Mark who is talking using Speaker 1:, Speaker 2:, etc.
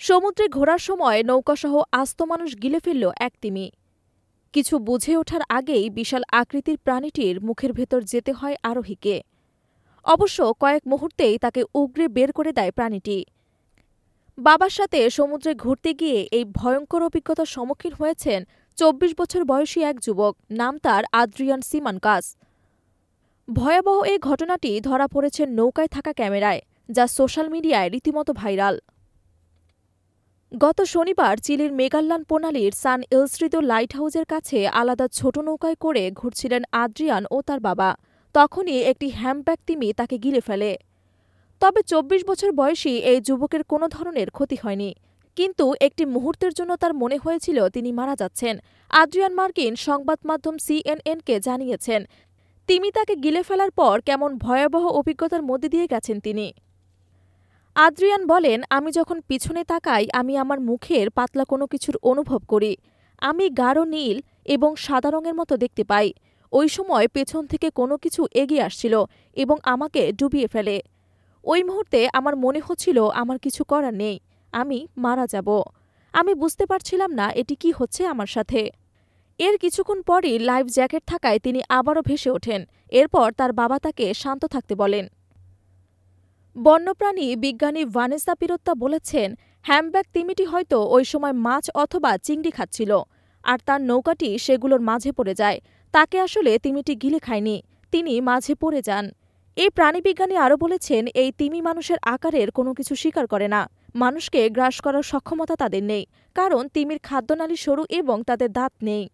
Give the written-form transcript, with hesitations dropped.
Speaker 1: সমুদ্রে ঘোরার সময় নৌকাসহ আস্ত মানুষ গিলে ফেলল এক তিমি। কিছু বুঝে ওঠার আগেই বিশাল আকৃতির প্রাণীটির মুখের ভেতর যেতে হয় আরোহীকে। অবশ্য কয়েক মুহূর্তেই তাকে উগরে বের করে দেয় প্রাণীটি। বাবার সাথে সমুদ্রে ঘুরতে গিয়ে এই ভয়ঙ্কর অভিজ্ঞতার সম্মুখীন হয়েছেন ২৪ বছর বয়সী এক যুবক, নাম তার আদ্রিয়ান সিমানকাস। ভয়াবহ এই ঘটনাটি ধরা পড়েছে নৌকায় থাকা ক্যামেরায়, যা সোশ্যাল মিডিয়ায় রীতিমতো ভাইরাল। গত শনিবার চিলির মেগাল্লান প্রণালীর সান ইলস্ট্রিতো লাইট হাউসের কাছে আলাদা ছোট নৌকায় করে ঘুরছিলেন আদ্রিয়ান ও তার বাবা। তখনই একটি হ্যাম্পব্যাক তিমি তাকে গিলে ফেলে। তবে ২৪ বছর বয়সী এই যুবকের কোনো ধরনের ক্ষতি হয়নি, কিন্তু একটি মুহূর্তের জন্য তার মনে হয়েছিল তিনি মারা যাচ্ছেন। আদ্রিয়ান মার্কিন সংবাদ মাধ্যম সিএনএনকে জানিয়েছেন, তিমি তাকে গিলে ফেলার পর কেমন ভয়াবহ অভিজ্ঞতার মধ্যে দিয়ে গেছেন তিনি। আদ্রিয়ান বলেন, আমি যখন পিছনে তাকাই আমি আমার মুখের পাতলা কোনো কিছুর অনুভব করি। আমি গাঢ় নীল এবং সাদা রঙের মতো দেখতে পাই। ওই সময় পেছন থেকে কোনো কিছু এগিয়ে আসছিল এবং আমাকে ডুবিয়ে ফেলে। ওই মুহূর্তে আমার মনে হচ্ছিল আমার কিছু করার নেই, আমি মারা যাব। আমি বুঝতে পারছিলাম না এটি কি হচ্ছে আমার সাথে। এর কিছুক্ষণ পরই লাইফ জ্যাকেট থাকায় তিনি আবারও ভেসে ওঠেন। এরপর তার বাবা তাকে শান্ত থাকতে বলেন। বন্যপ্রাণী বিজ্ঞানী ভানেসা পিরোত্তা বলেছেন, হ্যাম্পব্যাক তিমিটি হয়তো ওই সময় মাছ অথবা চিংড়ি খাচ্ছিল, আর তার নৌকাটি সেগুলোর মাঝে পড়ে যায়। তাকে আসলে তিমিটি গিলে খায়নি, তিনি মাঝে পড়ে যান। এই প্রাণীবিজ্ঞানী আরও বলেছেন, এই তিমি মানুষের আকারের কোনো কিছু স্বীকার করে না। মানুষকে গ্রাস করার সক্ষমতা তাদের নেই, কারণ তিমির খাদ্যনালী সরু এবং তাদের দাঁত নেই।